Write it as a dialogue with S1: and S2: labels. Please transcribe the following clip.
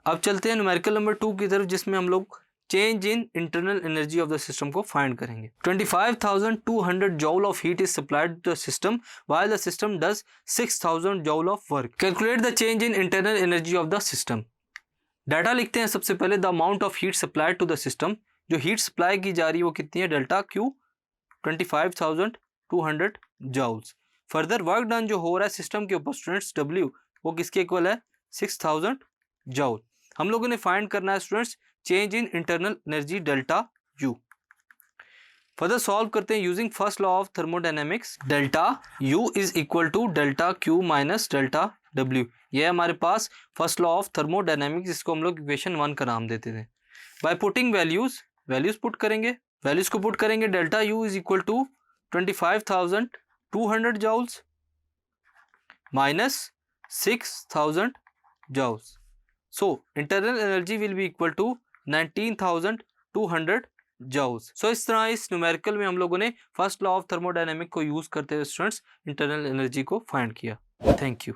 S1: अब चलते हैं न्यूमेरिकल नंबर 2 की तरफ, जिसमें हम लोग change in internal energy of the system को फाइंड करेंगे। 25,200 joule of heat is supplied to the system while the system does 6,000 joule of work. Calculate the change in internal energy of the system. Data लिखते हैं सबसे पहले। The amount of heat supplied to the system, जो heat supply की जा रही है वो कितनी है, delta Q 25,200 joules. Further work done जो हो रहा है सिस्टम के ऊपर स्टूडेंट्स, डब्ल्यू वो किसके इक्वल है, 6,000 जॉल। हम लोगों ने फाइंड करना है students change in internal energy delta U. Further solve करते हैं using first law of thermodynamics. Delta U is equal to delta Q minus delta W. ये है हमारे पास फर्स्ट लॉ ऑफ थर्मोडायनेमिक्स, जिसको हम लोग इक्वेशन 1 का नाम देते थे। बाय पुटिंग वैल्यूज पुट करेंगे, वैल्यूज को पुट करेंगे। Delta U is equal to 25,200 joules minus 6,000 joules. So internal energy will be equal to 19,200 joules. So इस तरह इस न्यूमेरिकल में हम लोगों ने फर्स्ट लॉ ऑफ थर्मोडायनेमिक को यूज करते हुए स्टूडेंट्स इंटरनल एनर्जी को फाइंड किया। Thank you.